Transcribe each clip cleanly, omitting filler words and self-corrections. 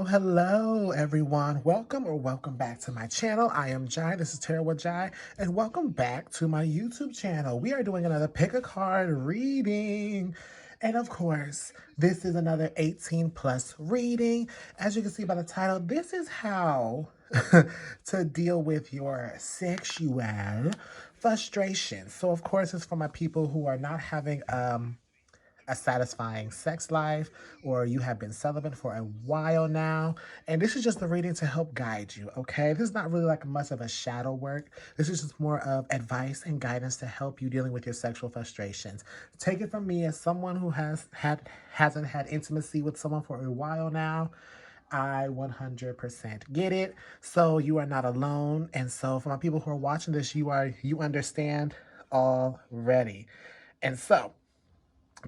Hello, everyone. Welcome back to my channel. I am Jai. This is Tara with Jai, and welcome back to my YouTube channel. We are doing another pick a card reading. And of course, this is another 18 plus reading. As you can see by the title, this is how to deal with your sexual frustration. So of course, it's for my people who are not having a satisfying sex life, or you have been celibate for a while now, and this is just the reading to help guide you, okay? This is not really like much of a shadow work. This is just more of advice and guidance to help you dealing with your sexual frustrations. Take it from me as someone who hasn't had intimacy with someone for a while now. I 100% get it. So you are not alone. And so for my people who are watching this, you understand already. And so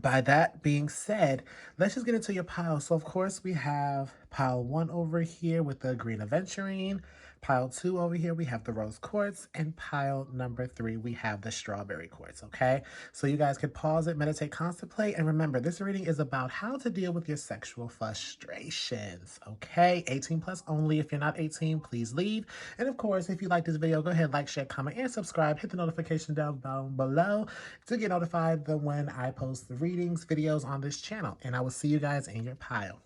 by that being said, let's just get into your pile. So of course we have pile 1 over here with the green aventurine. Pile 2 over here, we have the rose quartz. And pile number 3, we have the strawberry quartz, okay? So you guys can pause it, meditate, contemplate. And remember, this reading is about how to deal with your sexual frustrations, okay? 18 plus only. If you're not 18, please leave. And of course, if you like this video, go ahead, like, share, comment, and subscribe. Hit the notification down below to get notified when I post the readings, videos on this channel. And I will see you guys in your pile.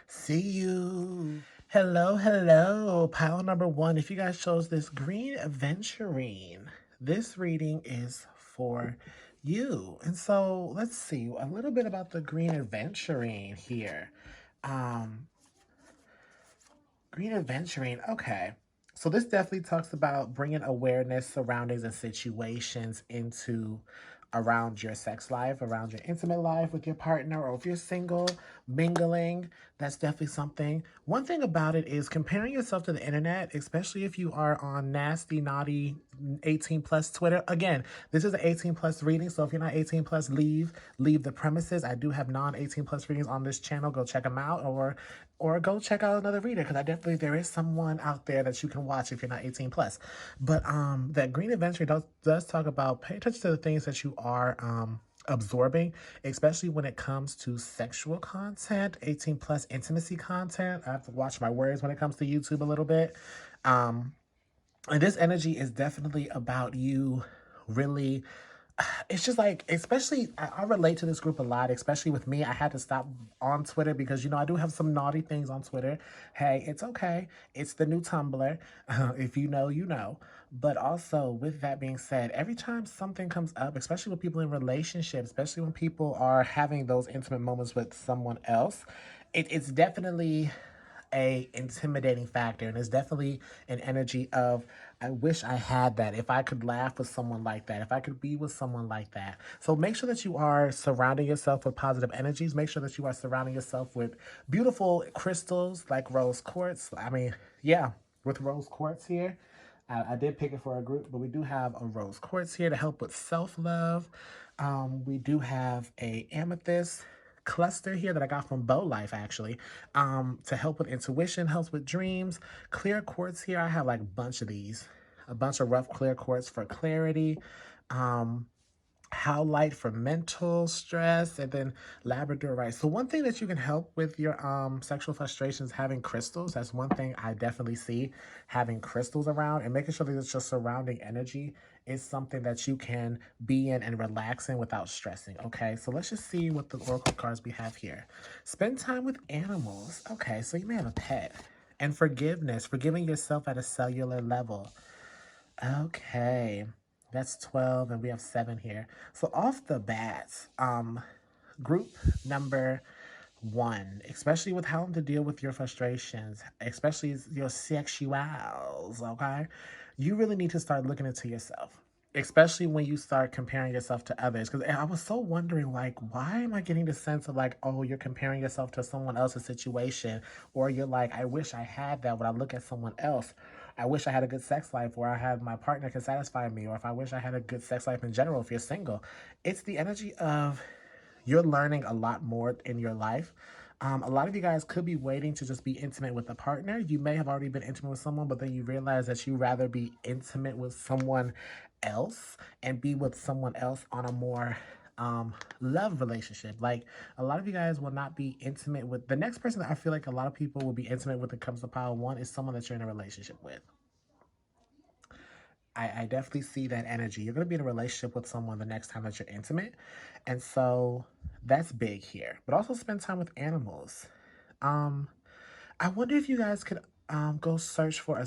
See you. Hello. Pile number 1. If you guys chose this green aventurine, this reading is for you. And so let's see a little bit about the green aventurine here. Green aventurine. Okay. So this definitely talks about bringing awareness, surroundings, and situations into around your sex life, around your intimate life with your partner, or if you're single, mingling. That's definitely something. One thing about it is comparing yourself to the internet, especially if you are on nasty, naughty 18 plus Twitter. Again, this is an 18 plus reading, so if you're not 18 plus, leave the premises. I do have non 18 plus readings on this channel. Go check them out, or go check out another reader, because there is someone out there that you can watch if you're not 18 plus. But that green adventure does talk about pay attention to the things that you are absorbing, especially when it comes to sexual content, 18 plus intimacy content. I have to watch my words when it comes to YouTube a little bit. And this energy is definitely about you really. It's just like, especially, I relate to this group a lot, especially with me. I had to stop on Twitter because, I do have some naughty things on Twitter. Hey, it's okay. It's the new Tumblr. If you know, you know. But also, with that being said, every time something comes up, especially with people in relationships, especially when people are having those intimate moments with someone else, it's definitely a intimidating factor, and it's definitely an energy of, I wish I had that. If I could laugh with someone like that, if I could be with someone like that. So make sure that you are surrounding yourself with positive energies. Make sure that you are surrounding yourself with beautiful crystals like rose quartz. I mean, yeah, with rose quartz here. I did pick it for a group, but we do have a rose quartz here to help with self-love. We do have a amethyst cluster here that I got from Bow Life, actually, to help with intuition, helps with dreams. Clear quartz here, I have like a bunch of these, a bunch of rough clear quartz for clarity. Howlite for mental stress, and then labradorite. So one thing that you can help with your sexual frustrations, having crystals. That's one thing I definitely see, having crystals around and making sure that it's your surrounding energy is something that you can be in and relax in without stressing. Okay, so let's just see what the oracle cards we have here. Spend time with animals. Okay, so you may have a pet. And forgiveness, forgiving yourself at a cellular level. Okay, that's 12, and we have 7 here. So off the bat, group number 1, especially with how to deal with your frustrations, especially your sexuals, okay? You really need to start looking into yourself, especially when you start comparing yourself to others. Because I was so wondering, like, why am I getting the sense of like, oh, you're comparing yourself to someone else's situation, or you're like, I wish I had that when I look at someone else. I wish I had a good sex life where I had my partner can satisfy me, or if I wish I had a good sex life in general, if you're single. It's the energy of you're learning a lot more in your life. A lot of you guys could be waiting to just be intimate with a partner. You may have already been intimate with someone, but then you realize that you rather be intimate with someone else and be with someone else on a more love relationship. Like, a lot of you guys will not be intimate with the next person that I feel like a lot of people will be intimate with when it comes to pile one is someone that you're in a relationship with. I definitely see that energy. You're going to be in a relationship with someone the next time that you're intimate. And so that's big here. But also spend time with animals. Um, I wonder if you guys could go search for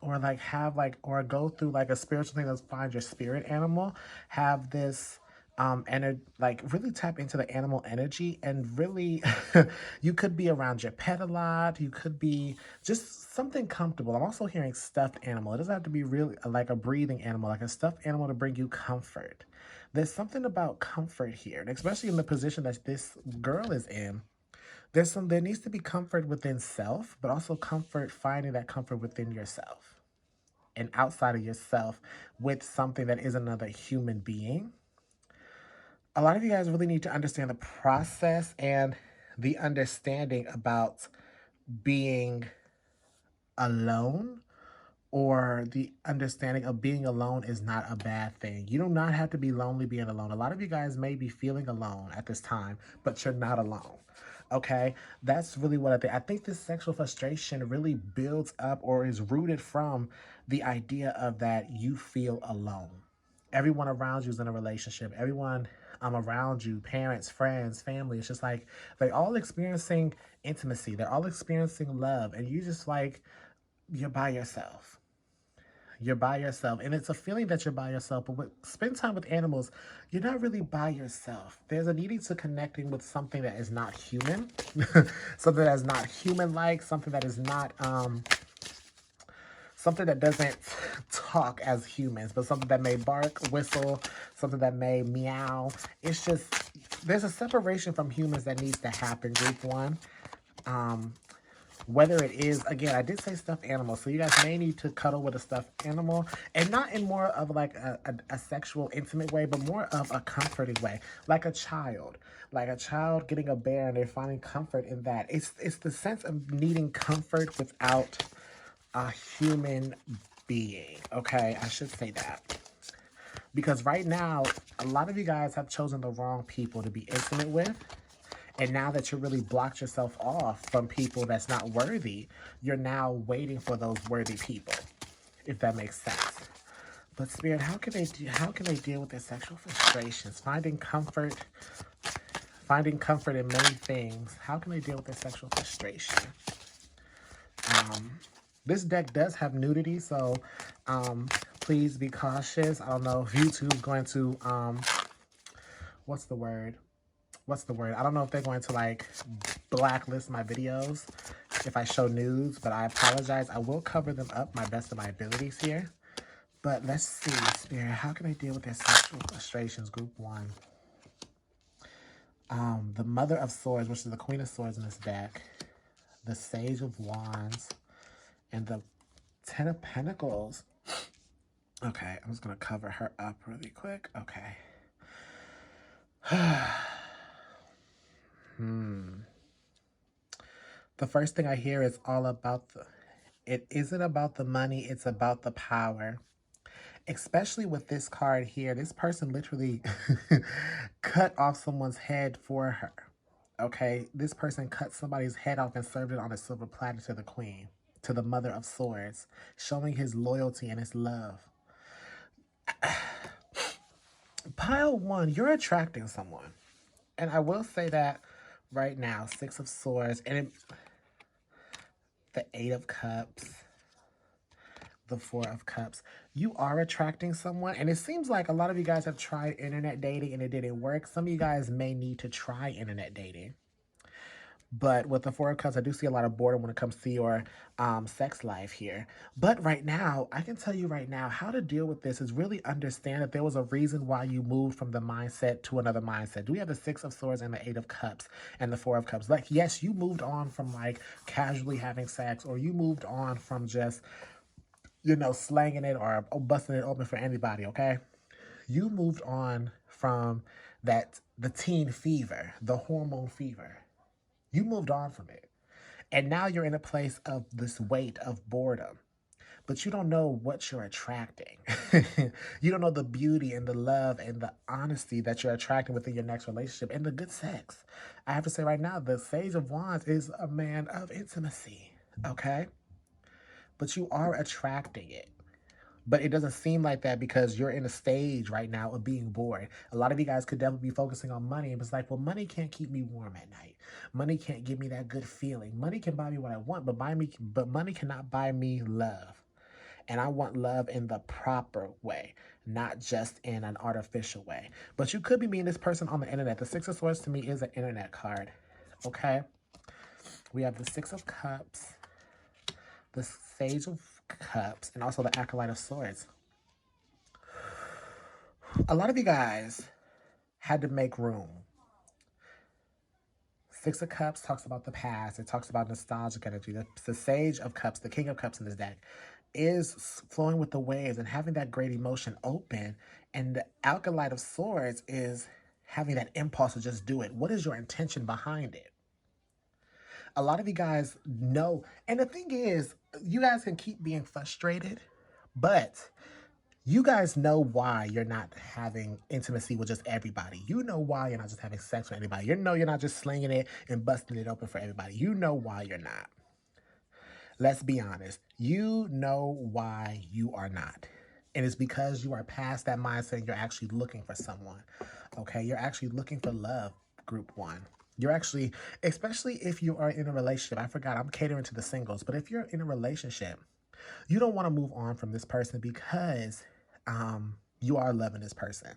or like have like or go through like a spiritual thing that's find your spirit animal. Have this like really tap into the animal energy and really you could be around your pet a lot. You could be just something comfortable. I'm also hearing stuffed animal. It doesn't have to be really like a breathing animal, like a stuffed animal to bring you comfort. There's something about comfort here, and especially in the position that this girl is in. There needs to be comfort within self, but also comfort finding that comfort within yourself and outside of yourself with something that is another human being. A lot of you guys really need to understand the process and the understanding about being alone, or the understanding of being alone is not a bad thing. You do not have to be lonely being alone. A lot of you guys may be feeling alone at this time, but you're not alone. Okay, that's really what I think. I think this sexual frustration really builds up or is rooted from the idea of that you feel alone. Everyone around you is in a relationship. Everyone around you, parents, friends, family, it's just like they're all experiencing intimacy. They're all experiencing love, and you just like you're by yourself. You're by yourself. And it's a feeling that you're by yourself. But spend time with animals, you're not really by yourself. There's a needing to connecting with something that is not human. Something that is not human-like. Something that is not, something that doesn't talk as humans. But something that may bark, whistle, something that may meow. It's just, there's a separation from humans that needs to happen, group one. Whether it is, again, I did say stuffed animal, so you guys may need to cuddle with a stuffed animal, and not in more of like a sexual, intimate way, but more of a comforting way, like a child getting a bear, and they're finding comfort in that. It's the sense of needing comfort without a human being. Okay, I should say that. Because right now, a lot of you guys have chosen the wrong people to be intimate with. And now that you really blocked yourself off from people that's not worthy, you're now waiting for those worthy people, if that makes sense. But Spirit, how can they deal with their sexual frustrations? Finding comfort in many things. How can they deal with their sexual frustration? This deck does have nudity, so please be cautious. I don't know if YouTube's going to what's the word? I don't know if they're going to like blacklist my videos if I show nudes, but I apologize. I will cover them up my best of my abilities here. But let's see, Spirit, how can I deal with their sexual frustrations? Group one. The Mother of Swords, which is the Queen of Swords in this deck. The Sage of Wands. And the Ten of Pentacles. Okay, I'm just going to cover her up really quick. Okay. The first thing I hear is all about it isn't about the money, it's about the power. Especially with this card here, this person literally cut off someone's head for her. Okay, this person cut somebody's head off and served it on a silver platter to the Queen, to the Mother of Swords, showing his loyalty and his love. Pile one, you're attracting someone. And I will say that right now, Six of Swords, and the Eight of Cups, the Four of Cups. You are attracting someone, and it seems like a lot of you guys have tried internet dating and it didn't work. Some of you guys may need to try internet dating. But with the Four of Cups, I do see a lot of boredom when it comes to your sex life here. But right now, I can tell you right now, how to deal with this is really understand that there was a reason why you moved from the mindset to another mindset. Do we have the Six of Swords and the Eight of Cups and the Four of Cups? Like, yes, you moved on from like casually having sex, or you moved on from just, you know, slanging it or busting it open for anybody, okay? You moved on from that, the teen fever, the hormone fever. You moved on from it. And now you're in a place of this weight of boredom. But you don't know what you're attracting. You don't know the beauty and the love and the honesty that you're attracting within your next relationship and the good sex. I have to say right now, the Sage of Wands is a man of intimacy, okay? But you are attracting it. But it doesn't seem like that because you're in a stage right now of being bored. A lot of you guys could definitely be focusing on money. And it's like, well, money can't keep me warm at night. Money can't give me that good feeling. Money can buy me what I want, but money cannot buy me love. And I want love in the proper way, not just in an artificial way. But you could be meeting this person on the internet. The Six of Swords to me is an internet card. Okay? We have the Six of Cups, the Sage of Cups, and also the Acolyte of Swords. A lot of you guys had to make room. Six of Cups talks about the past. It talks about nostalgic energy. The Sage of Cups, the King of Cups in this deck, is flowing with the waves and having that great emotion open. And the Acolyte of Swords is having that impulse to just do it. What is your intention behind it? A lot of you guys know. And the thing is, you guys can keep being frustrated, but you guys know why you're not having intimacy with just everybody. You know why you're not just having sex with anybody. You know you're not just slinging it and busting it open for everybody. You know why you're not. Let's be honest. You know why you are not. And it's because you are past that mindset and you're actually looking for someone. Okay? You're actually looking for love, group one. You're actually, especially if you are in a relationship. I forgot, I'm catering to the singles. But if you're in a relationship, you don't want to move on from this person because you are loving this person.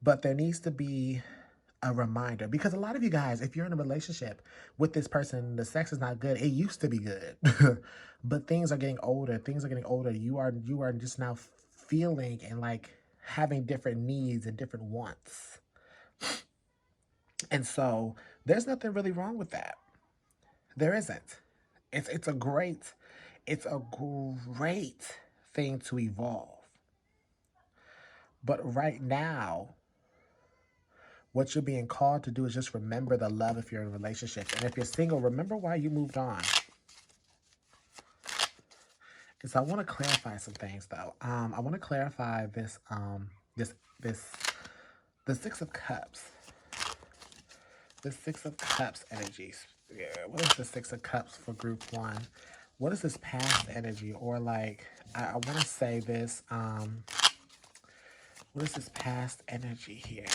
But there needs to be a reminder, because a lot of you guys, if you're in a relationship with this person, the sex is not good. It used to be good. But things are getting older. You are just now feeling and like having different needs and different wants. And so there's nothing really wrong with that. There isn't. It's a great thing to evolve. But right now, what you're being called to do is just remember the love if you're in a relationship. And if you're single, remember why you moved on. Because I want to clarify some things, though. I want to clarify this, the Six of Cups. The Six of Cups energies. Yeah, what is the Six of Cups for group one? What is this past energy? Or like, I want to say this, what is this past energy here?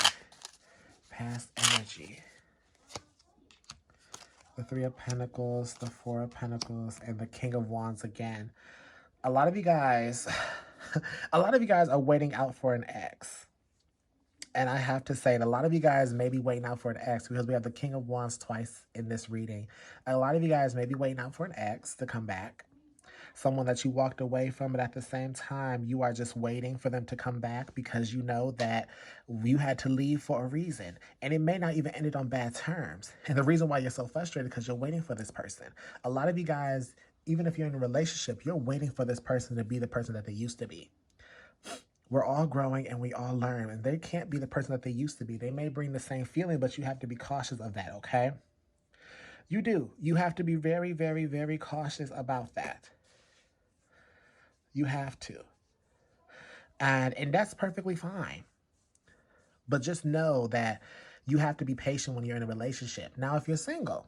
Past energy. The Three of Pentacles, the Four of Pentacles, and the King of Wands again. A lot of you guys, are waiting out for an ex. And I have to say, a lot of you guys may be waiting out for an ex because we have the King of Wands twice in this reading. A lot of you guys may be waiting out for an ex to come back. Someone that you walked away from, but at the same time, you are just waiting for them to come back because you know that you had to leave for a reason. And it may not even end it on bad terms. And the reason why you're so frustrated because you're waiting for this person. A lot of you guys, even if you're in a relationship, you're waiting for this person to be the person that they used to be. We're all growing and we all learn. And they can't be the person that they used to be. They may bring the same feeling, but you have to be cautious of that, okay? You do. You have to be very, very, very cautious about that. You have to. And that's perfectly fine. But just know that you have to be patient when you're in a relationship. Now, if you're single,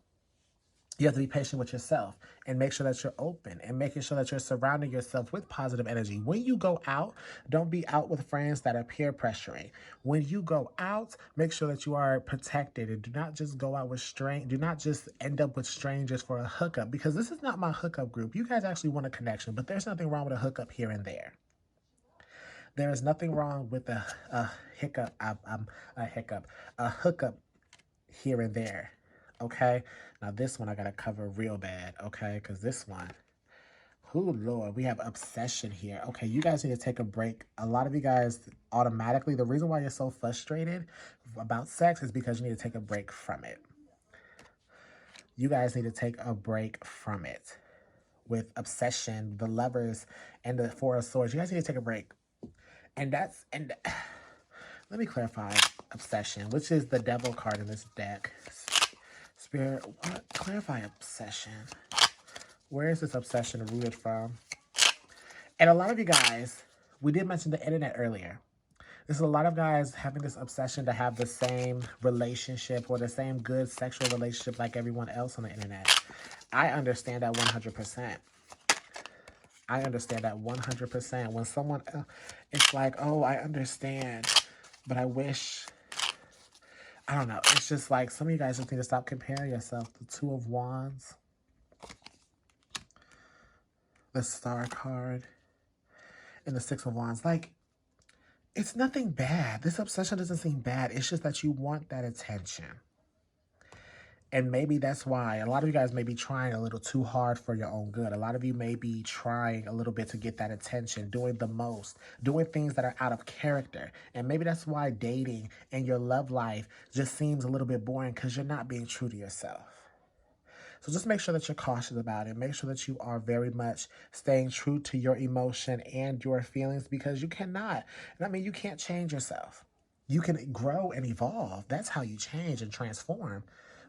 you have to be patient with yourself and make sure that you're open and making sure that you're surrounding yourself with positive energy. When you go out, don't be out with friends that are peer pressuring. When you go out, make sure that you are protected and do not just go out with do not just end up with strangers for a hookup, because this is not my hookup group. You guys actually want a connection, but there's nothing wrong with a hookup here and there. There is nothing wrong with a hookup here and there. Okay, now this one I gotta cover real bad, okay, because this one, oh Lord, we have obsession here. Okay, you guys need to take a break. A lot of you guys automatically, the reason why you're so frustrated about sex is because you need to take a break from it. You guys need to take a break from it. With obsession, the Lovers, and the Four of Swords, you guys need to take a break. And let me clarify obsession, which is the Devil card in this deck. Spirit, what? Clarify obsession. Where is this obsession rooted from? And a lot of you guys, we did mention the internet earlier. There's a lot of guys having this obsession to have the same relationship or the same good sexual relationship like everyone else on the internet. I understand that 100%. I understand that 100%. When someone, it's like, oh, I understand, but I wish, I don't know. It's just like some of you guys just need to stop comparing yourself. The Two of Wands, the Star card, and the Six of Wands. Like, it's nothing bad. This obsession doesn't seem bad. It's just that you want that attention. And maybe that's why a lot of you guys may be trying a little too hard for your own good. A lot of you may be trying a little bit to get that attention, doing the most, doing things that are out of character. And maybe that's why dating and your love life just seems a little bit boring because you're not being true to yourself. So just make sure that you're cautious about it. Make sure that you are very much staying true to your emotion and your feelings because you cannot. And I mean, you can't change yourself. You can grow and evolve. That's how you change and transform.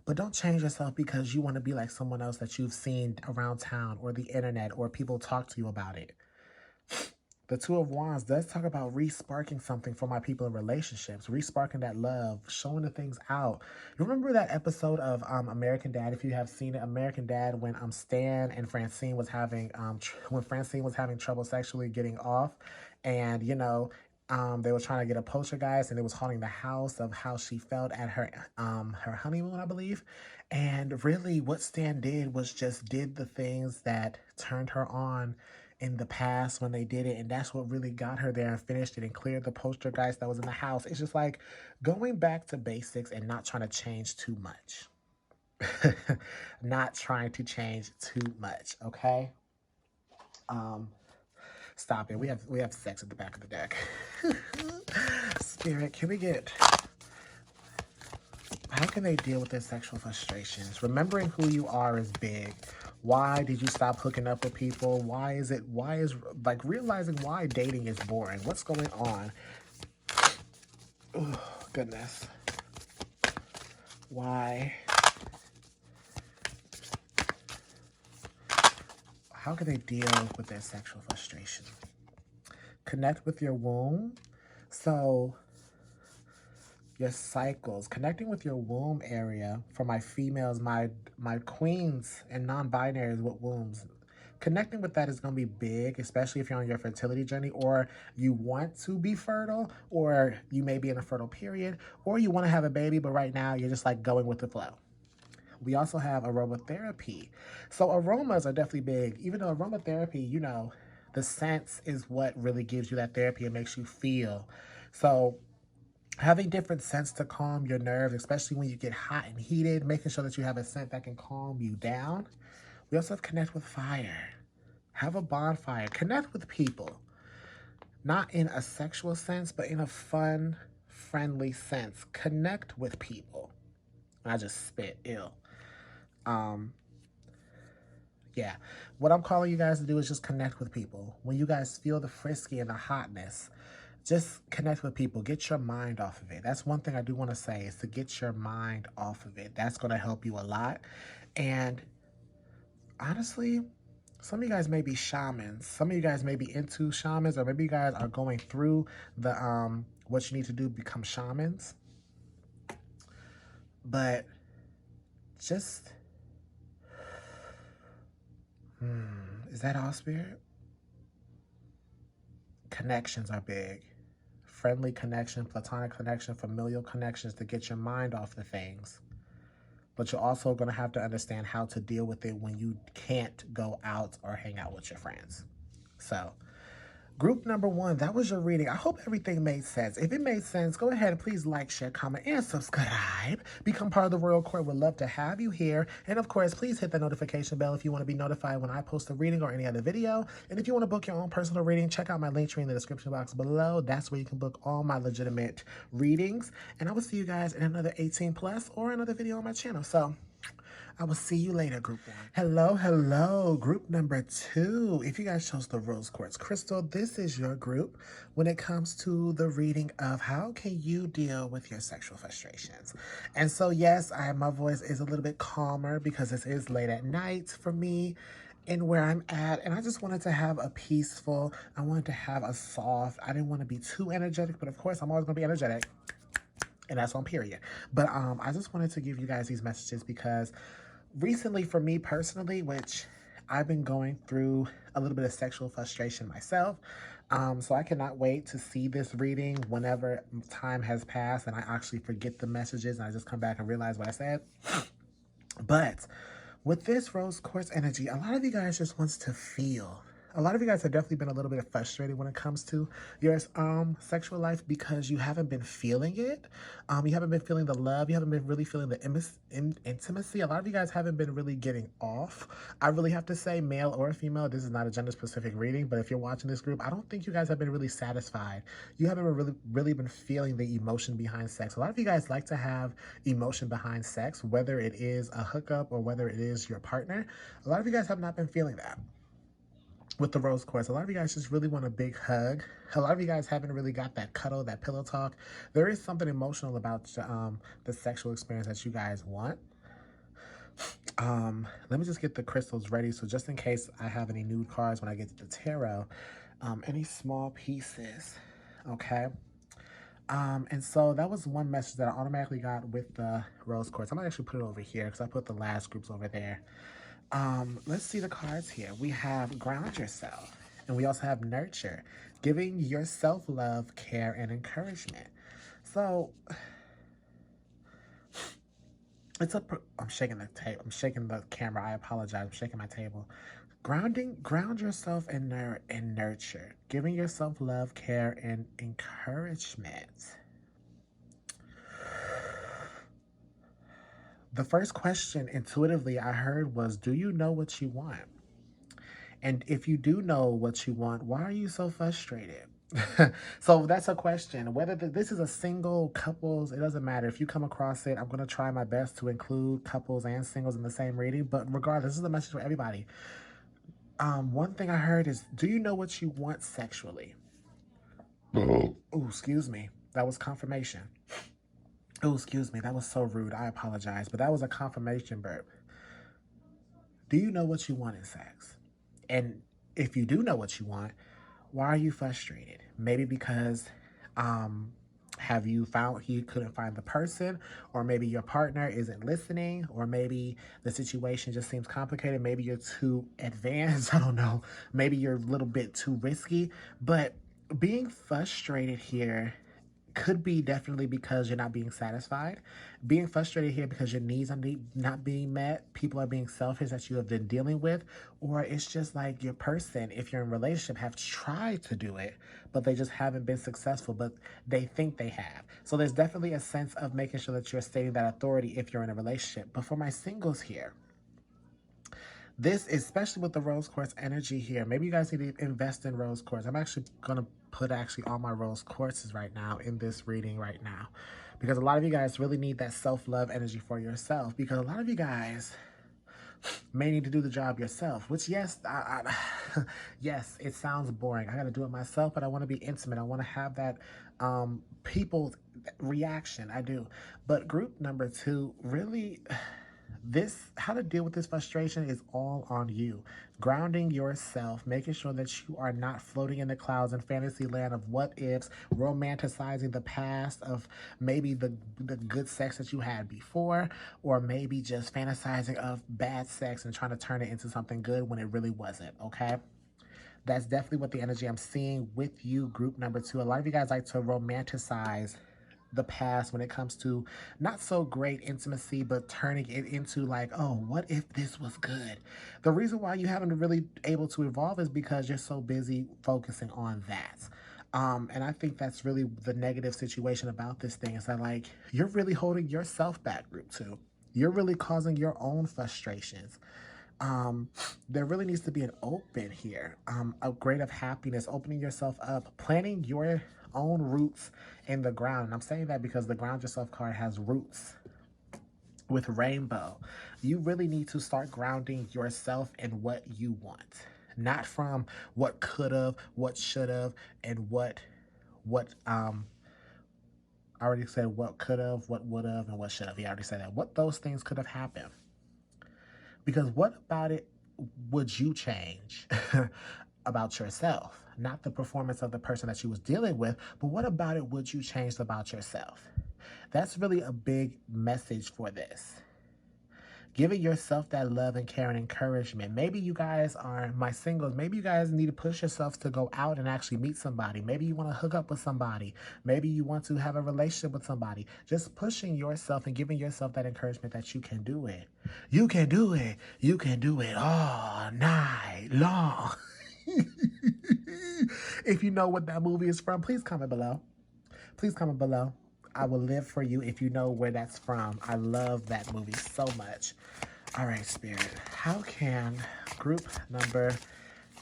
But don't change yourself because you want to be like someone else that you've seen around town or the internet or people talk to you about it. The Two of Wands does talk about re-sparking something for my people in relationships, re-sparking that love, showing the things out. You remember that episode of American Dad? If you have seen it, American Dad, when Stan and Francine was having trouble sexually getting off, and you know, they were trying to get a poltergeist, and it was haunting the house of how she felt at her honeymoon, I believe. And really, what Stan did was just did the things that turned her on in the past when they did it, and that's what really got her there and finished it and cleared the poltergeist that was in the house. It's just like going back to basics and not trying to change too much. Not trying to change too much, okay? Stop it. We have sex at the back of the deck. Spirit, can we get... How can they deal with their sexual frustrations? Remembering who you are is big. Why did you stop hooking up with people? Why is like realizing why dating is boring? What's going on? Oh, goodness. Why? How can they deal with their sexual frustration? Connect with your womb. So your cycles, connecting with your womb area for my females, my queens and non-binaries with wombs. Connecting with that is going to be big, especially if you're on your fertility journey or you want to be fertile or you may be in a fertile period or you want to have a baby, but right now you're just like going with the flow. We also have aromatherapy. So aromas are definitely big. Even though aromatherapy, you know, the scents is what really gives you that therapy and makes you feel. So having different scents to calm your nerves, especially when you get hot and heated, making sure that you have a scent that can calm you down. We also have connect with fire. Have a bonfire. Connect with people. Not in a sexual sense, but in a fun, friendly sense. Connect with people. I just spit ill. Yeah. What I'm calling you guys to do is just connect with people. When you guys feel the frisky and the hotness, just connect with people. Get your mind off of it. That's one thing I do want to say is to get your mind off of it. That's going to help you a lot. And honestly, some of you guys may be shamans. Some of you guys may be into shamans, or maybe you guys are going through the what you need to do to become shamans. But just is that all, Spirit? Connections are big. Friendly connection, platonic connection, familial connections to get your mind off the things. But you're also going to have to understand how to deal with it when you can't go out or hang out with your friends. So, group number 1, that was your reading. I hope everything made sense. If it made sense, go ahead and please like, share, comment, and subscribe. Become part of the Royal Court. Would love to have you here. And of course, please hit the notification bell if you want to be notified when I post a reading or any other video. And if you want to book your own personal reading, check out my link tree in the description box below. That's where you can book all my legitimate readings. And I will see you guys in another 18+ or another video on my channel. So, I will see you later, group one. Hello, hello, group number two. If you guys chose the rose quartz crystal, this is your group when it comes to the reading of how can you deal with your sexual frustrations. And so, yes, my voice is a little bit calmer because this is late at night for me and where I'm at. And I just wanted to have a peaceful, I wanted to have a soft, I didn't want to be too energetic, but of course I'm always going to be energetic. And that's on period. But I just wanted to give you guys these messages because recently for me personally, which I've been going through a little bit of sexual frustration myself. So I cannot wait to see this reading whenever time has passed and I actually forget the messages and I just come back and realize what I said. But with this rose quartz energy, a lot of you guys just wants to feel. A lot of you guys have definitely been a little bit frustrated when it comes to your sexual life because you haven't been feeling it. You haven't been feeling the love. You haven't been really feeling the intimacy. A lot of you guys haven't been really getting off. I really have to say, male or female, this is not a gender-specific reading, but if you're watching this group, I don't think you guys have been really satisfied. You haven't really been feeling the emotion behind sex. A lot of you guys like to have emotion behind sex, whether it is a hookup or whether it is your partner. A lot of you guys have not been feeling that. With the rose quartz, a lot of you guys just really want a big hug. A lot of you guys haven't really got that cuddle, that pillow talk. There is something emotional about the sexual experience that you guys want. Let me just get the crystals ready. So just in case I have any nude cards when I get to the tarot, any small pieces, okay? And so that was one message that I automatically got with the rose quartz. I'm gonna actually put it over here because I put the last groups over there. Let's see the cards here. We have ground yourself, and we also have nurture, giving yourself love, care, and encouragement. So it's I'm shaking the tape. I'm shaking the camera. I apologize. I'm shaking my table. Ground yourself in nurture, giving yourself love, care, and encouragement. The first question intuitively I heard was, do you know what you want? And if you do know what you want, why are you so frustrated? So that's a question. Whether this is a single, couples, it doesn't matter. If you come across it, I'm going to try my best to include couples and singles in the same reading. But regardless, this is a message for everybody. One thing I heard is, do you know what you want sexually? Oh, excuse me. That was confirmation. Oh, excuse me. That was so rude. I apologize. But that was a confirmation burp. Do you know what you want in sex? And if you do know what you want, why are you frustrated? Maybe because have you found he couldn't find the person, or maybe your partner isn't listening, or maybe the situation just seems complicated. Maybe you're too advanced. I don't know. Maybe you're a little bit too risky. But being frustrated here could be definitely because you're not being satisfied. Being frustrated here because your needs are not being met. People are being selfish that you have been dealing with. Or it's just like your person, if you're in a relationship, have tried to do it, but they just haven't been successful, but they think they have. So there's definitely a sense of making sure that you're stating that authority if you're in a relationship. But for my singles here, this, especially with the rose quartz energy here, maybe you guys need to invest in rose quartz. I'm actually going to put all my rose quartzes right now in this reading right now, because a lot of you guys really need that self-love energy for yourself, because a lot of you guys may need to do the job yourself, which yes, yes, it sounds boring. I got to do it myself, but I want to be intimate. I want to have that people's reaction. I do. But group number two, really, how to deal with this frustration is all on you. Grounding yourself, making sure that you are not floating in the clouds in fantasy land of what ifs, romanticizing the past of maybe the good sex that you had before, or maybe just fantasizing of bad sex and trying to turn it into something good when it really wasn't, okay? That's definitely what the energy I'm seeing with you, group number two. A lot of you guys like to romanticize the past when it comes to not so great intimacy, but turning it into like, oh, what if this was good? The reason why you haven't really able to evolve is because you're so busy focusing on that. And I think that's really the negative situation about this thing, is that like you're really holding yourself back, group two. You're really causing your own frustrations. There really needs to be an open here, a grade of happiness, opening yourself up, planting your own roots in the ground. And I'm saying that because the ground yourself card has roots. with rainbow, you really need to start grounding yourself in what you want, not from what could have, what should have, and what I already said what could have, what would have, and what should have. He already said that. What those things could have happened. Because what about it would you change about yourself? Not the performance of the person that you was dealing with, but what about it would you change about yourself? That's really a big message for this. Giving yourself that love and care and encouragement. Maybe you guys are my singles. Maybe you guys need to push yourselves to go out and actually meet somebody. Maybe you want to hook up with somebody. Maybe you want to have a relationship with somebody. Just pushing yourself and giving yourself that encouragement that you can do it. You can do it. You can do it all night long. If you know what that movie is from, please comment below. Please comment below. I will live for you if you know where that's from. I love that movie so much. All right, Spirit. How can group number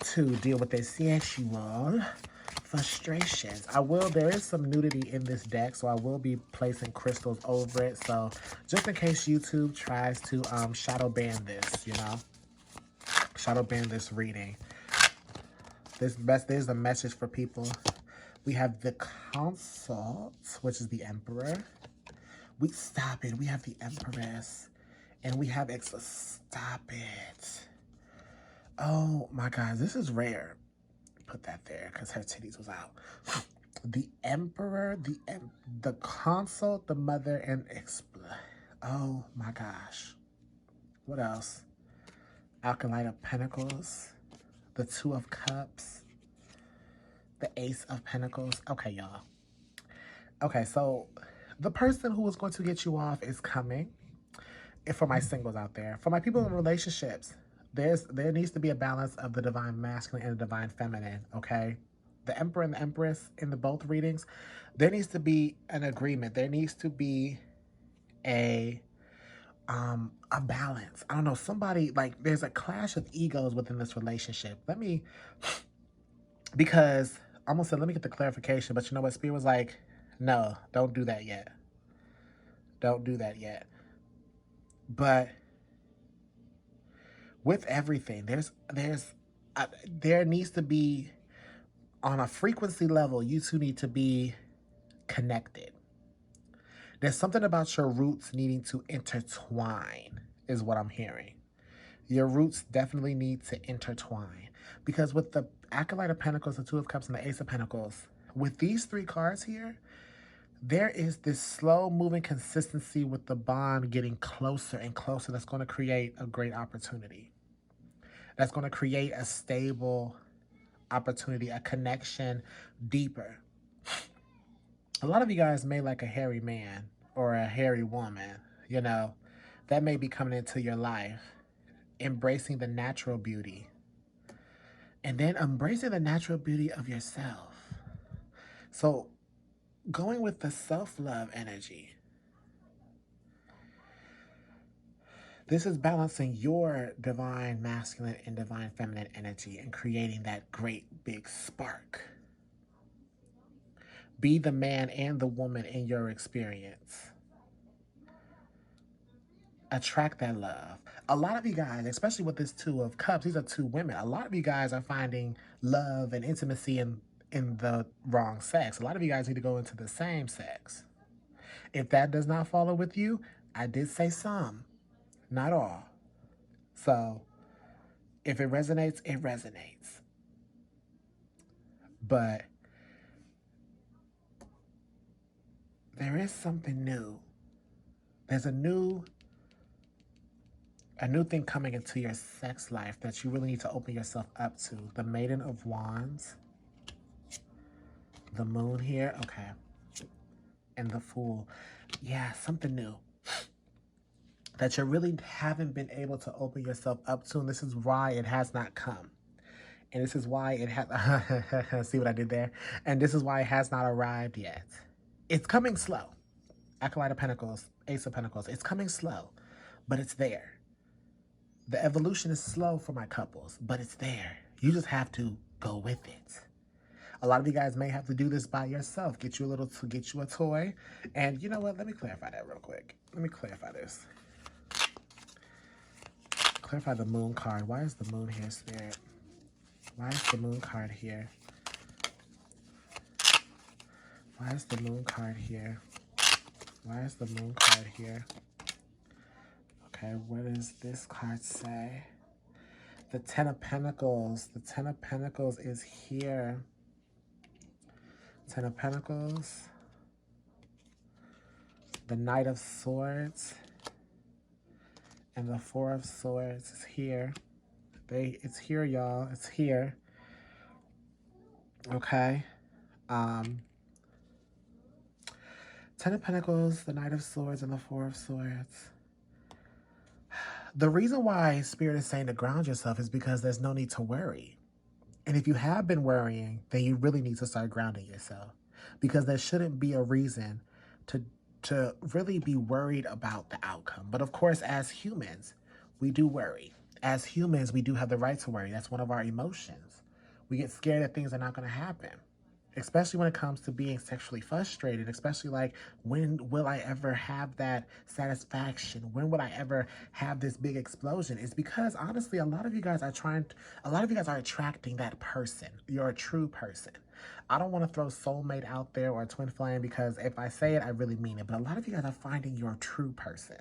2 deal with their sensual frustrations? there is some nudity in this deck, so I will be placing crystals over it. So just in case YouTube tries to shadow ban this, shadow ban this reading. There's a message for people. We have the Consult, which is the Emperor. We have the Empress. And we have stop it. Oh my God, this is rare. Put that there because her titties was out. The Emperor, the Consult, the Mother, and oh my gosh. What else? Alkaline of Pentacles. The Two of Cups. The Ace of Pentacles. Okay, y'all. Okay, so the person who is going to get you off is coming. And for my singles out there, for my people in relationships, there needs to be a balance of the divine masculine and the divine feminine, okay? The Emperor and the Empress in the both readings, there needs to be an agreement. There needs to be a balance. I don't know, somebody, like, there's a clash of egos within this relationship. Because I almost said, let me get the clarification, but you know what? Spirit was like, no, don't do that yet. Don't do that yet. But with everything, there needs to be, on a frequency level, you two need to be connected. There's something about your roots needing to intertwine, is what I'm hearing. Your roots definitely need to intertwine. Because with the Acolyte of Pentacles, the Two of Cups, and the Ace of Pentacles, with these 3 cards here, there is this slow-moving consistency with the bond getting closer and closer that's going to create a great opportunity. That's going to create a stable opportunity, a connection deeper. A lot of you guys may like a hairy man or a hairy woman, that may be coming into your life. Embracing the natural beauty. And then embracing the natural beauty of yourself. So going with the self-love energy. This is balancing your divine masculine and divine feminine energy and creating that great big spark. Be the man and the woman in your experience. Attract that love. A lot of you guys, especially with this Two of Cups, these are 2 women. A lot of you guys are finding love and intimacy in the wrong sex. A lot of you guys need to go into the same sex. If that does not follow with you, I did say some, not all. So if it resonates, it resonates. But there is something new. There's a new thing coming into your sex life that you really need to open yourself up to. The Maiden of Wands. The Moon here. Okay. And the Fool. Yeah, something new. That you really haven't been able to open yourself up to. And this is why it has not come. And this is why it has... See what I did there? And this is why it has not arrived yet. It's coming slow. Acolyte of Pentacles. Ace of Pentacles. It's coming slow. But it's there. The evolution is slow for my couples, but it's there. You just have to go with it. A lot of you guys may have to do this by yourself. Get you a toy. And you know what? Let me clarify that real quick. Let me clarify this. Clarify the moon card. Why is the moon here, Spirit? Why is the moon card here? Why is the moon card here? Why is the moon card here? Okay, what does this card say? The Ten of Pentacles. The Ten of Pentacles is here. Ten of Pentacles. The Knight of Swords. And the Four of Swords is here. It's here, y'all. It's here. Okay. Ten of Pentacles, the Knight of Swords, and the Four of Swords. The reason why Spirit is saying to ground yourself is because there's no need to worry. And if you have been worrying, then you really need to start grounding yourself. Because there shouldn't be a reason to really be worried about the outcome. But of course, as humans, we do worry. As humans, we do have the right to worry. That's one of our emotions. We get scared that things are not going to happen. Especially when it comes to being sexually frustrated, especially like, when will I ever have that satisfaction? When would I ever have this big explosion? It's because honestly, a lot of you guys are attracting that person. You're a true person. I don't want to throw soulmate out there or twin flame, because if I say it, I really mean it. But a lot of you guys are finding your true person.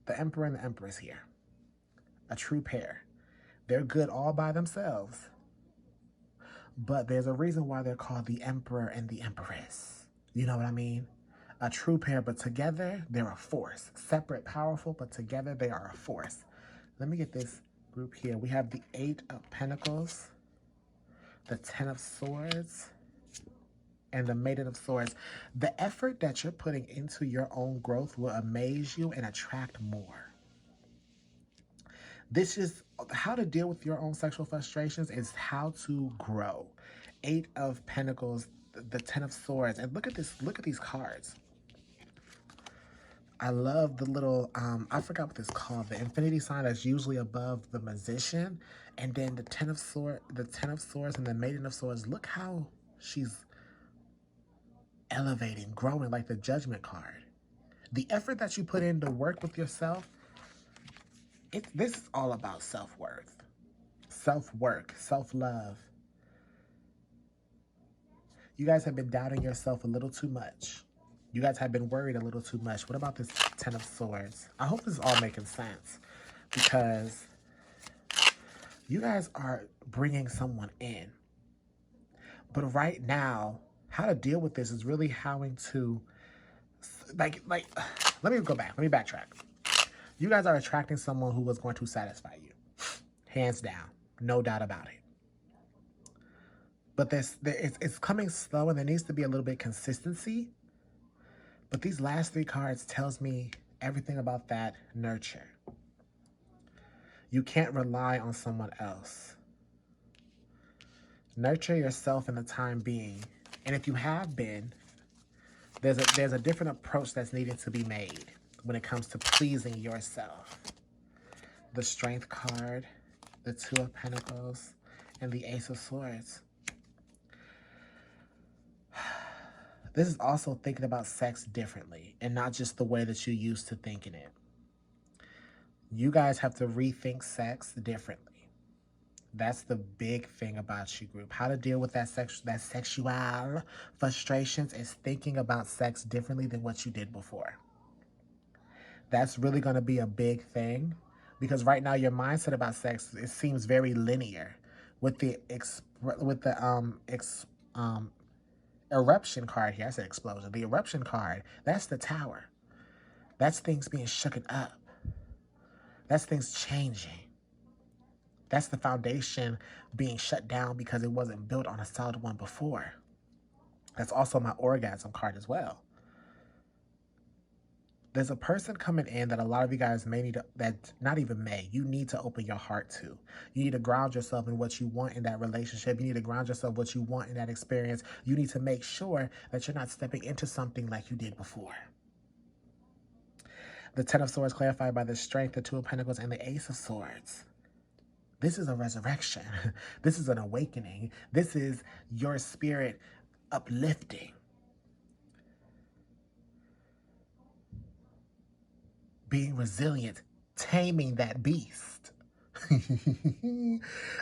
The Emperor and the Empress here. A true pair. They're good all by themselves. But there's a reason why they're called the Emperor and the Empress. You know what I mean? A true pair, but together, they're a force. Separate, powerful, but together, they are a force. Let me get this group here. We have the Eight of Pentacles, the Ten of Swords, and the Maiden of Swords. The effort that you're putting into your own growth will amaze you and attract more. This is how to deal with your own sexual frustrations, is how to grow. Eight of Pentacles, the Ten of Swords. And look at this, look at these cards. I love the little, I forgot what this is called, the infinity sign that's usually above the Magician. And then the Ten of Swords and the Maiden of Swords. Look how she's elevating, growing, like the Judgment card. The effort that you put in to work with yourself, this is all about self-worth, self-work, self-love. You guys have been doubting yourself a little too much. You guys have been worried a little too much. What about this Ten of Swords? I hope this is all making sense, because you guys are bringing someone in. But right now, how to deal with this is really having to, let me go back. Let me backtrack. You guys are attracting someone who was going to satisfy you. Hands down. No doubt about it. But it's coming slow, and there needs to be a little bit of consistency. But these last three cards tells me everything about that nurture. You can't rely on someone else. Nurture yourself in the time being. And if you have been, there's a different approach that's needed to be made when it comes to pleasing yourself. The Strength card, the Two of Pentacles, and the Ace of Swords. This is also thinking about sex differently, and not just the way that you used to thinking it. You guys have to rethink sex differently. That's the big thing about you, group. How to deal with that sexual frustrations is thinking about sex differently than what you did before. That's really going to be a big thing, because right now your mindset about sex, it seems very linear. With the eruption card here, I said explosion. The eruption card, that's the Tower. That's things being shooken up. That's things changing. That's the foundation being shut down because it wasn't built on a solid one before. That's also my orgasm card as well. There's a person coming in that a lot of you guys may need to, that not even may, you need to open your heart to. You need to ground yourself in what you want in that relationship. You need to ground yourself what you want in that experience. You need to make sure that you're not stepping into something like you did before. The Ten of Swords clarified by the Strength, the Two of Pentacles, and the Ace of Swords. This is a resurrection. This is an awakening. This is your spirit uplifting. Being resilient, taming that beast.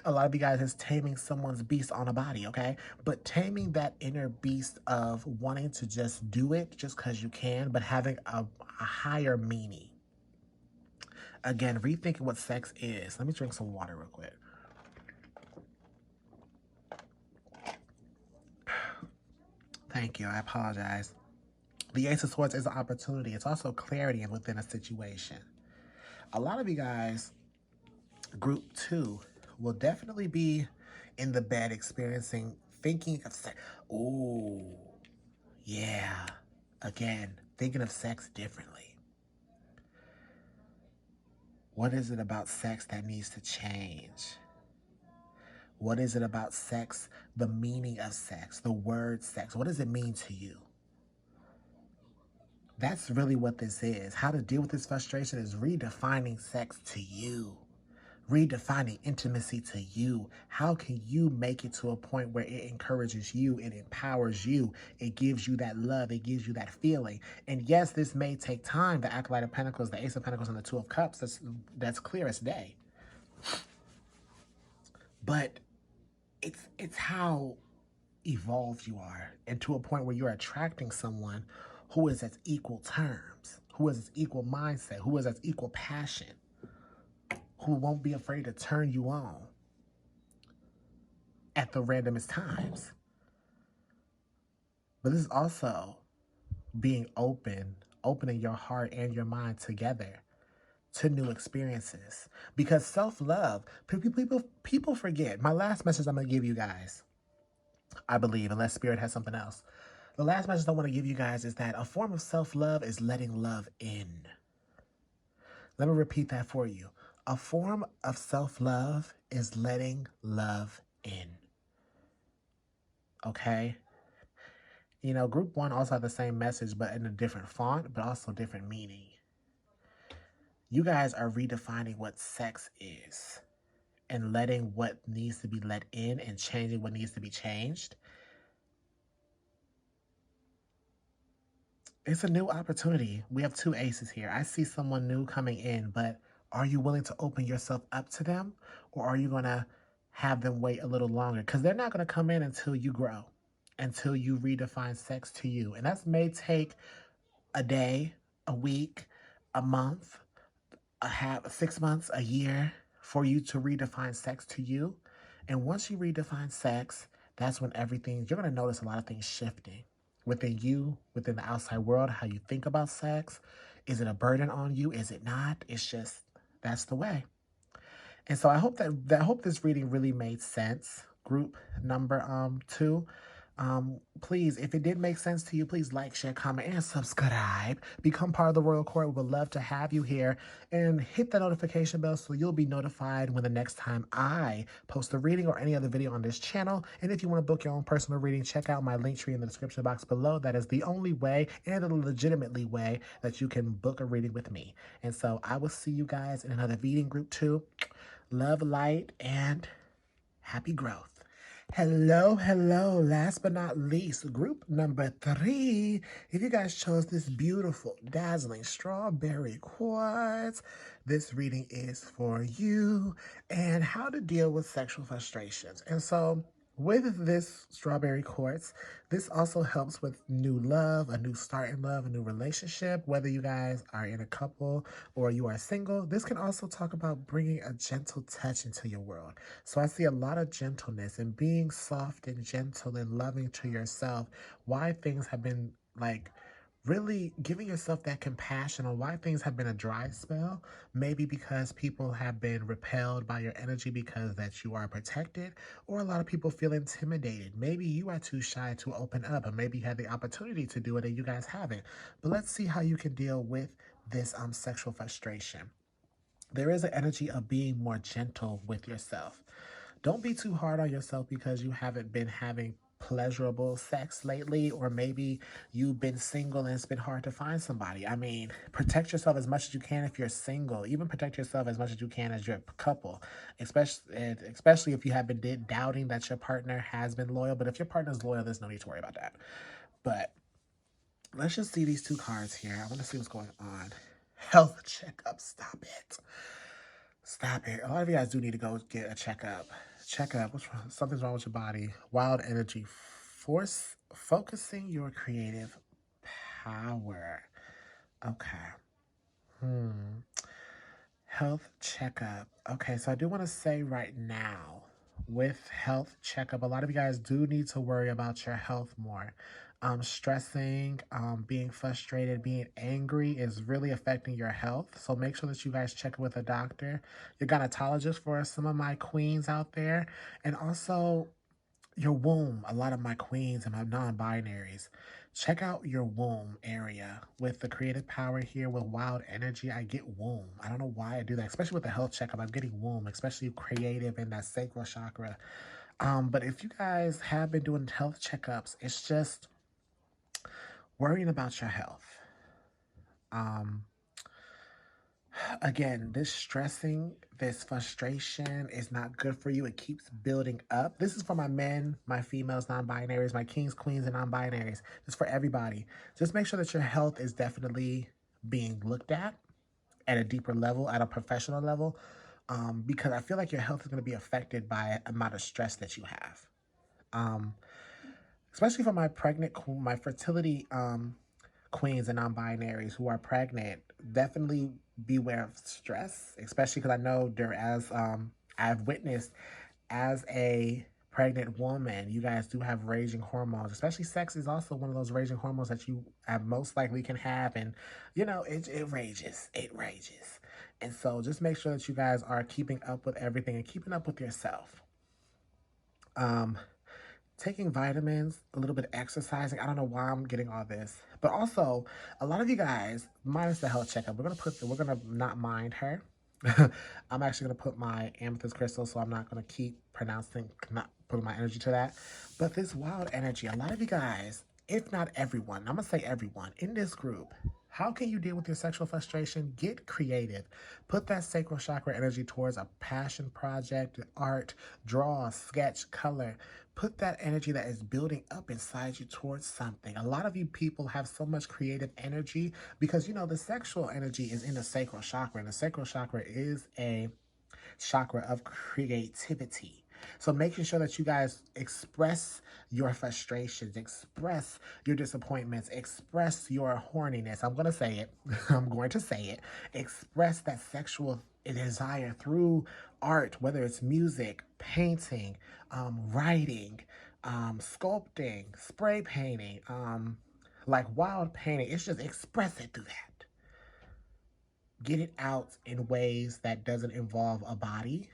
A lot of you guys is taming someone's beast on a body, okay? But taming that inner beast of wanting to just do it just because you can, but having a higher meaning. Again, rethinking what sex is. Let me drink some water real quick. Thank you. I apologize. The Ace of Swords is an opportunity. It's also clarity within a situation. A lot of you guys, group 2, will definitely be in the bed experiencing, thinking of sex. Ooh, yeah. Again, thinking of sex differently. What is it about sex that needs to change? What is it about sex, the meaning of sex, the word sex? What does it mean to you? That's really what this is. How to deal with this frustration is redefining sex to you. Redefining intimacy to you. How can you make it to a point where it encourages you, it empowers you, it gives you that love, it gives you that feeling? And yes, this may take time. The Acolyte of Pentacles, the Ace of Pentacles, and the Two of Cups, that's clear as day. But it's how evolved you are, and to a point where you're attracting someone who is at equal terms, who is at equal mindset, who is at equal passion, who won't be afraid to turn you on at the randomest times. But this is also being open, opening your heart and your mind together to new experiences. Because self-love, people forget. My last message I'm going to give you guys, I believe, unless Spirit has something else. The last message I want to give you guys is that a form of self-love is letting love in. Let me repeat that for you. A form of self-love is letting love in. Okay? You know, group 1 also had the same message, but in a different font, but also different meaning. You guys are redefining what sex is and letting what needs to be let in and changing what needs to be changed. It's a new opportunity. We have 2 aces here. I see someone new coming in, but are you willing to open yourself up to them? Or are you going to have them wait a little longer? Because they're not going to come in until you grow, until you redefine sex to you. And that may take a day, a week, a month, 6 months, a year for you to redefine sex to you. And once you redefine sex, that's when you're going to notice a lot of things shifting within you, within the outside world, how you think about sex. Is it a burden on you? Is it not? It's just, that's the way. And so I hope that this reading really made sense. Group number 2. Please, if it did make sense to you, please like, share, comment, and subscribe. Become part of the Royal Court. We would love to have you here. And hit the notification bell so you'll be notified when the next time I post a reading or any other video on this channel. And if you want to book your own personal reading, check out my link tree in the description box below. That is the only way and the legitimately way that you can book a reading with me. And so I will see you guys in another reading, group 2. Love, light, and happy growth. Hello, hello. Last but not least, group number 3. If you guys chose this beautiful, dazzling strawberry quartz, this reading is for you and how to deal with sexual frustrations. And so with this strawberry quartz, this also helps with new love, a new start in love, a new relationship. Whether you guys are in a couple or you are single, this can also talk about bringing a gentle touch into your world. So I see a lot of gentleness and being soft and gentle and loving to yourself. Why things have been like really giving yourself that compassion on why things have been a dry spell. Maybe because people have been repelled by your energy because that you are protected, or a lot of people feel intimidated. Maybe you are too shy to open up, and maybe you had the opportunity to do it and you guys haven't. But let's see how you can deal with this sexual frustration. There is an energy of being more gentle with yourself. Don't be too hard on yourself because you haven't been having pleasurable sex lately, or maybe you've been single and it's been hard to find somebody. I mean, protect yourself as much as you can if you're single. Even protect yourself as much as you can as you're a couple, especially if you have been doubting that your partner has been loyal. But if your partner's loyal, there's no need to worry about that. But let's just see these 2 cards here. I want to see what's going on. Health checkup. Stop it. Stop it. A lot of you guys do need to go get a checkup. Checkup. What's wrong? Something's wrong with your body. Wild energy. Force focusing your creative power. Okay. Hmm. Health checkup. Okay, so I do want to say right now, with health checkup, a lot of you guys do need to worry about your health more. Stressing, being frustrated, being angry is really affecting your health. So make sure that you guys check with a doctor, your gynecologist for some of my queens out there, and also your womb. A lot of my queens and my non-binaries, check out your womb area. With the creative power here with wild energy, I get womb. I don't know why I do that, especially with the health checkup. I'm getting womb, especially creative in that sacral chakra. But if you guys have been doing health checkups, it's just worrying about your health. um Again, this stressing, this frustration is not good for you. It keeps building up. This is for my men, my females, non-binaries, my kings, queens, and non-binaries. Just for everybody. Just make sure that your health is definitely being looked at a deeper level, at a professional level, because I feel like your health is going to be affected by the amount of stress that you have. Um, Especially for my my fertility queens and non-binaries who are pregnant, definitely beware of stress, especially because I know there as I've witnessed as a pregnant woman, you guys do have raging hormones. Especially sex is also one of those raging hormones that you most likely can have, and it rages, it rages. And so just make sure that you guys are keeping up with everything and keeping up with yourself. Um, Taking vitamins, a little bit of exercising. I don't know why I'm getting all this, but also a lot of you guys, minus the health checkup, we're gonna not mind her. I'm actually gonna put my amethyst crystal, so I'm not gonna keep not putting my energy to that. But this wild energy, a lot of you guys, if not everyone, I'm gonna say everyone in this group. How can you deal with your sexual frustration? Get creative. Put that sacral chakra energy towards a passion project, art, draw, sketch, color. Put that energy that is building up inside you towards something. A lot of you people have so much creative energy because the sexual energy is in the sacral chakra, and the sacral chakra is a chakra of creativity. So making sure that you guys express your frustrations, express your disappointments, express your horniness. I'm going to say it. I'm going to say it. Express that sexual desire through art, whether it's music, painting, writing, sculpting, spray painting, like wild painting. It's just express it through that. Get it out in ways that doesn't involve a body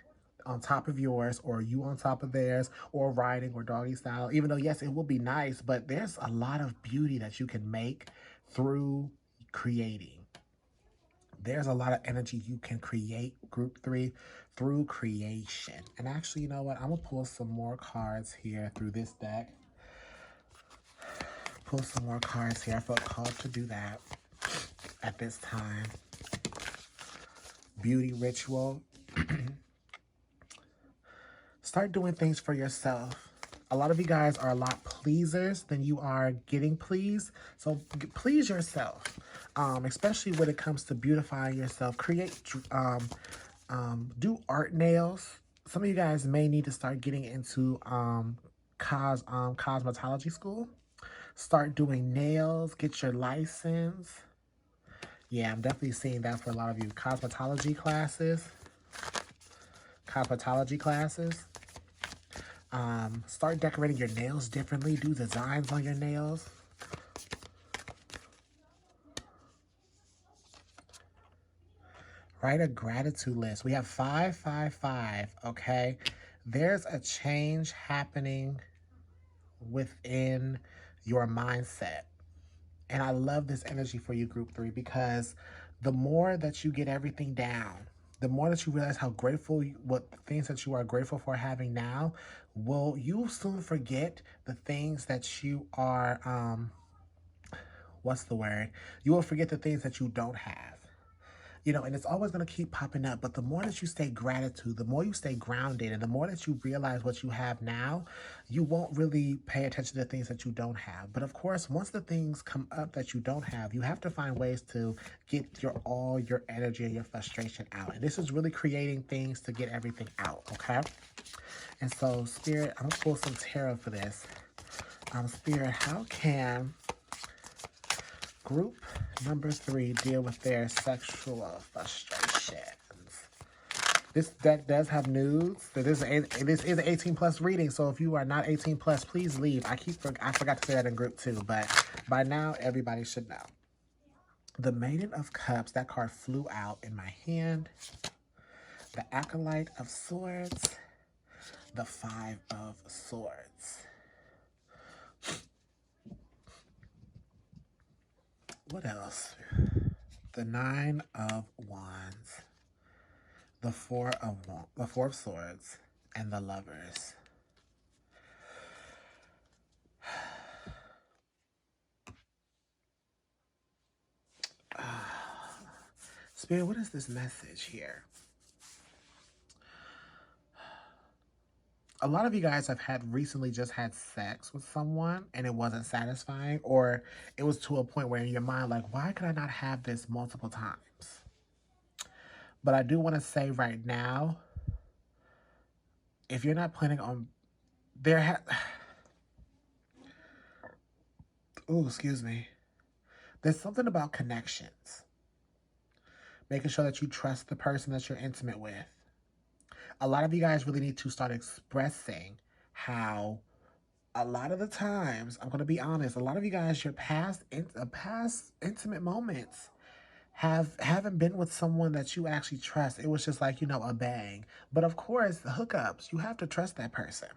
on top of yours or you on top of theirs or riding or doggy style. Even though, yes, it will be nice, but there's a lot of beauty that you can make through creating. There's a lot of energy you can create, group 3, through creation. And actually, you know what? I'm going to pull some more cards here through this deck. Pull some more cards here. I felt called to do that at this time. Beauty ritual. Start doing things for yourself. A lot of you guys are a lot pleasers than you are getting pleased. So please yourself, especially when it comes to beautifying yourself. Do art nails. Some of you guys may need to start getting into cosmetology school. Start doing nails. Get your license. Yeah, I'm definitely seeing that for a lot of you. Cosmetology classes. Cosmetology classes. Start decorating your nails differently. Do designs on your nails. Write a gratitude list. We have 555, okay? There's a change happening within your mindset. And I love this energy for you, group 3, because the more that you get everything down, the more that you realize how grateful, what things that you are grateful for having now, you'll soon forget the things that you are, what's the word? You will forget the things that you don't have. And it's always going to keep popping up. But the more that you stay gratitude, the more you stay grounded, and the more that you realize what you have now, you won't really pay attention to the things that you don't have. But of course, once the things come up that you don't have, you have to find ways to get all your energy and your frustration out. And this is really creating things to get everything out, okay? And so, Spirit, I'm going to pull some tarot for this. Spirit, how can group number 3 deal with their sexual frustrations? This deck does have nudes. This is an 18 plus reading, so if you are not 18 plus, please leave. I forgot to say that in group 2, but by now everybody should know. The Maiden of Cups, that card flew out in my hand. The Acolyte of Swords, the 5 of Swords. What else? The 9 of Wands, the 4 of Swords, and the Lovers. Spirit, what is this message here? A lot of you guys have recently just had sex with someone and it wasn't satisfying, or it was to a point where in your mind, like, why could I not have this multiple times? But I do want to say right now, if you're not planning on excuse me. There's something about connections. Making sure that you trust the person that you're intimate with. A lot of you guys really need to start expressing how a lot of the times, I'm going to be honest, a lot of you guys, your past intimate moments haven't been with someone that you actually trust. It was just like, a bang. But of course, the hookups, you have to trust that person.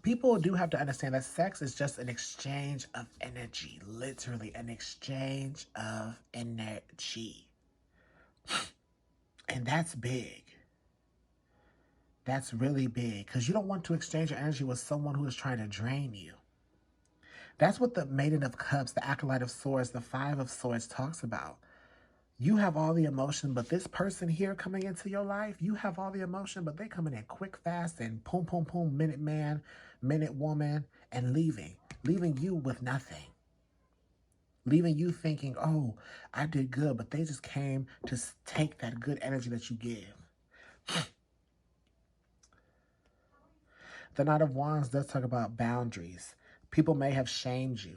People do have to understand that sex is just an exchange of energy, literally an exchange of energy. And that's big. That's really big, because you don't want to exchange your energy with someone who is trying to drain you. That's what the Maiden of Cups, the Acolyte of Swords, the 5 of Swords talks about. You have all the emotion, but this person here coming into your life, you have all the emotion, but they coming in quick, fast, and boom, boom, boom, minute man, minute woman, and leaving you with nothing. Leaving you thinking, oh, I did good, but they just came to take that good energy that you give. The Knight of Wands does talk about boundaries. People may have shamed you,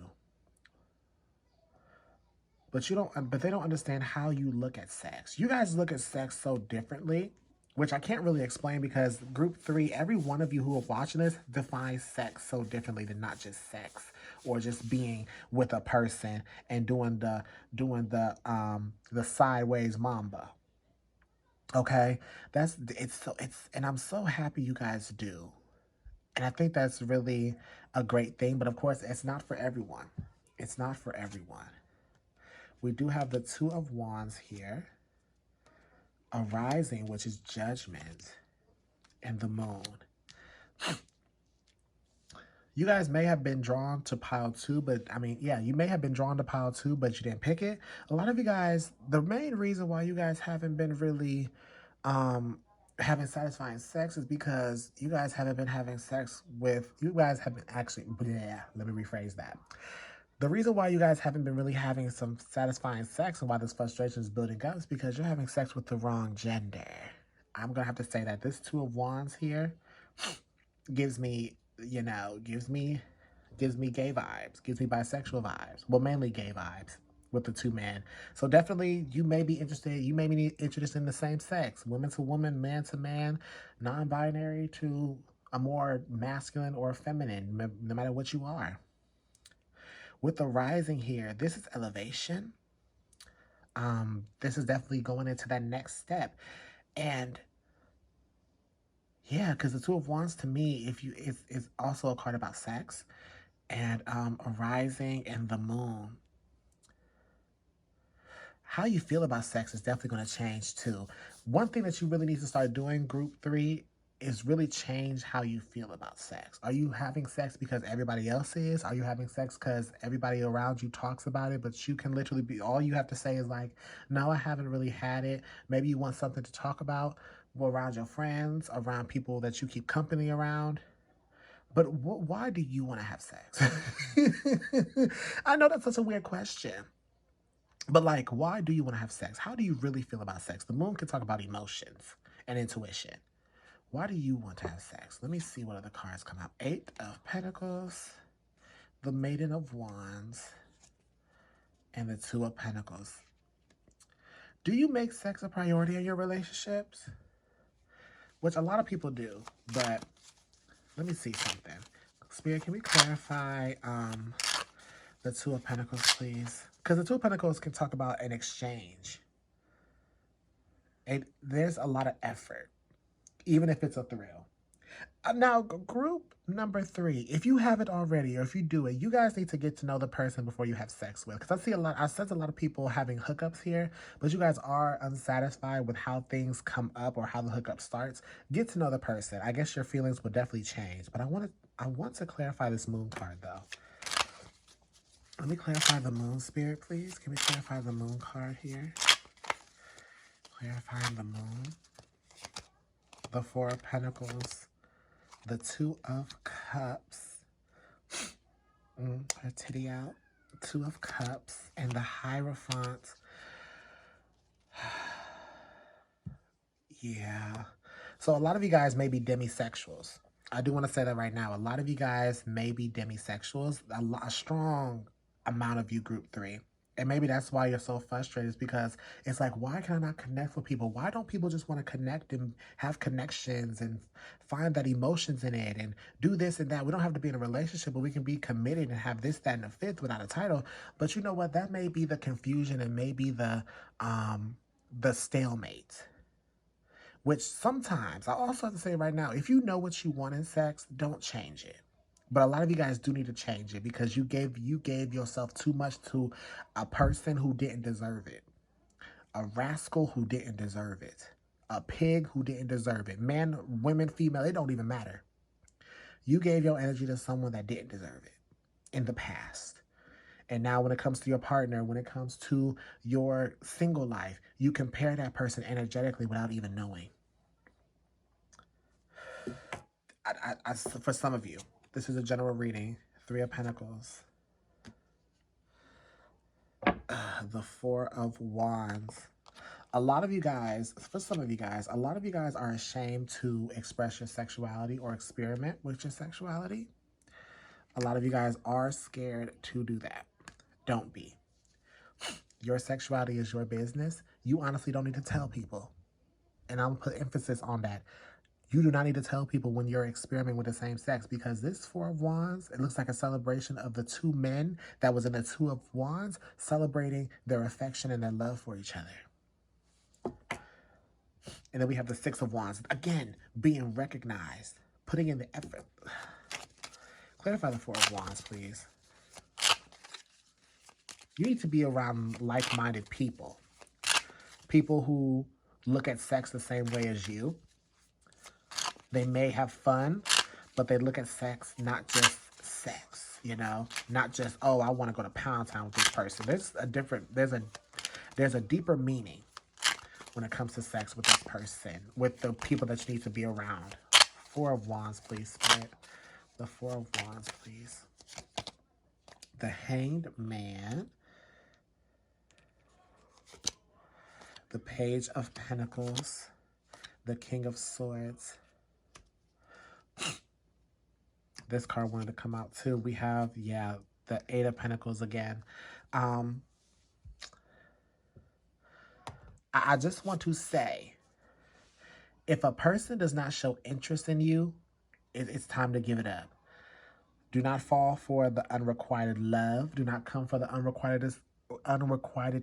but they don't understand how you look at sex. You guys look at sex so differently, which I can't really explain, because group 3, every one of you who are watching this defines sex so differently than not just sex or just being with a person and doing the sideways mamba. Okay? And I'm so happy you guys do. And I think that's really a great thing. But of course, it's not for everyone. It's not for everyone. We do have the 2 of Wands here. A rising, which is judgment. And the moon. You guys may have been drawn to pile 2, but you may have been drawn to pile 2, but you didn't pick it. A lot of you guys, the main reason why you guys haven't been really having satisfying sex is because you guys haven't been having sex with, you guys have been actually, let me rephrase that. The reason why you guys haven't been really having some satisfying sex and why this frustration is building up is because you're having sex with the wrong gender. I'm going to have to say that this 2 of Wands here gives me, gives me gay vibes, gives me bisexual vibes. Well, mainly gay vibes with the 2 men. So definitely you may be interested in the same sex, woman to woman, man to man, non-binary to a more masculine or feminine, no matter what you are. With the rising here, this is elevation. This is definitely going into that next step. And yeah, because the 2 of Wands to me, is also a card about sex. And a rising and the moon. How you feel about sex is definitely going to change too. One thing that you really need to start doing, group 3, is really change how you feel about sex. Are you having sex because everybody else is? Are you having sex because everybody around you talks about it, but you can literally be, all you have to say is like, no, I haven't really had it. Maybe you want something to talk about around your friends, around people that you keep company around. But why do you want to have sex? I know that's such a weird question. But like, why do you want to have sex? How do you really feel about sex? The moon can talk about emotions and intuition. Why do you want to have sex? Let me see what other cards come out. Eight of Pentacles, the Maiden of Wands, and the Two of Pentacles. Do you make sex a priority in your relationships? Which a lot of people do, but let me see something. Spirit, can we clarify the Two of Pentacles, please? Because the Two of Pentacles can talk about an exchange. There's a lot of effort, even if it's a thrill. Now, group number 3, if you haven't already, or if you do it, you guys need to get to know the person before you have sex with. Because I sense a lot of people having hookups here, but you guys are unsatisfied with how things come up or how the hookup starts. Get to know the person. I guess your feelings will definitely change. But I want to clarify this moon card, though. Let me clarify the moon, Spirit, please. Can we clarify the moon card here? Clarifying the moon. The Four of Pentacles. The Two of Cups. Her titty out. Two of Cups. And the Hierophant. Yeah. So a lot of you guys may be demisexuals. I do want to say that right now. A lot of you guys may be demisexuals. A strong amount of you, group 3. And maybe that's why you're so frustrated, is because it's like, why can I not connect with people? Why don't people just want to connect and have connections and find that emotions in it and do this and that? We don't have to be in a relationship, but we can be committed and have this, that, and the fifth without a title. But you know what? That may be the confusion and maybe the stalemate. Which sometimes, I also have to say right now, if you know what you want in sex, don't change it. But a lot of you guys do need to change it because you gave yourself too much to a person who didn't deserve it. A rascal who didn't deserve it. A pig who didn't deserve it. Man, women, female, it don't even matter. You gave your energy to someone that didn't deserve it in the past. And now when it comes to your partner, when it comes to your single life, you compare that person energetically without even knowing. For some of you, this is a general reading. Three of Pentacles. The Four of Wands. A lot of you guys, for some of you guys, a lot of you guys are ashamed to express your sexuality or experiment with your sexuality. A lot of you guys are scared to do that. Don't be. Your sexuality is your business. You honestly don't need to tell people. And I'm going to put emphasis on that. You do not need to tell people when you're experimenting with the same sex, because this Four of Wands, it looks like a celebration of the two men that was in the Two of Wands, celebrating their affection and their love for each other. And then we have the Six of Wands, again, being recognized, putting in the effort. Clarify the Four of Wands, please. You need to be around like-minded people. People who look at sex the same way as you. They may have fun, but they look at sex not just sex, you know? Not just, oh, I want to go to Pound Town with this person. There's a deeper meaning when it comes to sex with this person, with the people that you need to be around. Four of Wands, please, Spirit. The Four of Wands, please. The Hanged Man. The Page of Pentacles. The King of Swords. This card wanted to come out too. We have, yeah, the Eight of Pentacles again. I just want to say, if a person does not show interest in you, it's time to give it up. Do not fall for the unrequited love. Do not come for the unrequited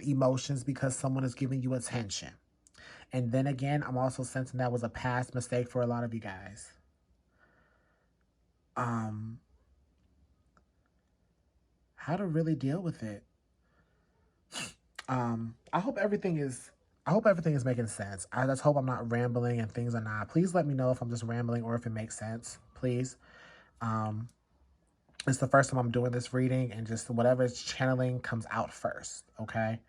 emotions because someone is giving you attention. And then again, I'm also sensing that was a past mistake for a lot of you guys. How to really deal with it. I hope everything is I hope everything is making sense. I just hope I'm not rambling and things are not. Please let me know if I'm just rambling or if it makes sense, please. Um, it's the first time I'm doing this reading, and just whatever is channeling comes out first, okay?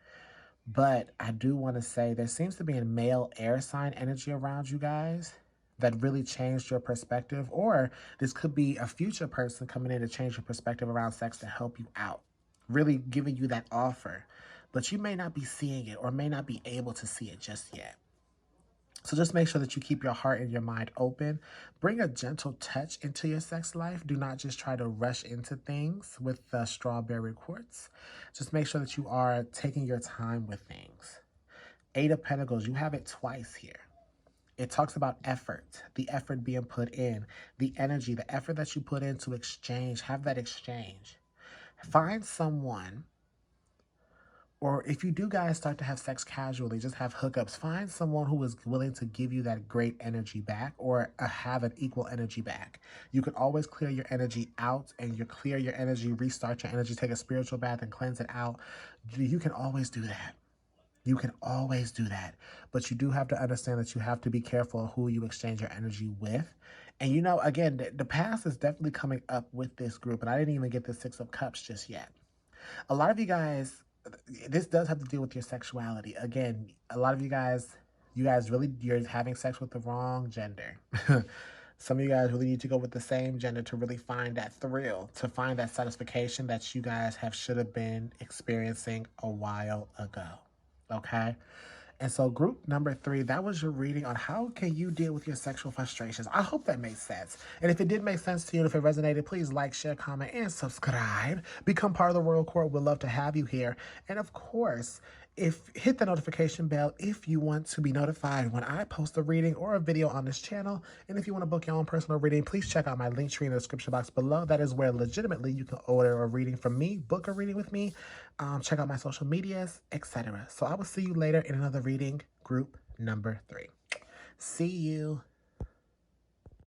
But I do want to say there seems to be a male air sign energy around you guys that really changed your perspective, or this could be a future person coming in to change your perspective around sex to help you out, really giving you that offer. But you may not be seeing it or may not be able to see it just yet. So just make sure that you keep your heart and your mind open. Bring a gentle touch into your sex life. Do not just try to rush into things with the strawberry quartz. Just make sure that you are taking your time with things. Eight of Pentacles, you have it twice here. It talks about effort, the effort being put in, the energy, the effort that you put in to exchange. Have that exchange. Find someone, or if you do guys start to have sex casually, just have hookups, find someone who is willing to give you that great energy back, or have an equal energy back. You can always clear your energy out, and you clear your energy, restart your energy, take a spiritual bath and cleanse it out. You can always do that. You can always do that. But you do have to understand that you have to be careful of who you exchange your energy with. And you know, again, the past is definitely coming up with this group. And I didn't even get the Six of Cups just yet. A lot of you guys, this does have to deal with your sexuality. Again, a lot of you guys really, you're having sex with the wrong gender. Some of you guys really need to go with the same gender to really find that thrill, to find that satisfaction that you guys should have been experiencing a while ago. Okay? And so group number 3, that was your reading on how can you deal with your sexual frustrations. I hope that made sense. And if it did make sense to you, and if it resonated, please like, share, comment, and subscribe. Become part of the Royal Court. We'd love to have you here. And of course, hit the notification bell if you want to be notified when I post a reading or a video on this channel. And if you want to book your own personal reading, please check out my link tree in the description box below. That is where legitimately you can order a reading from me, book a reading with me, check out my social medias, etc. So I will see you later in another reading, group number 3. See you.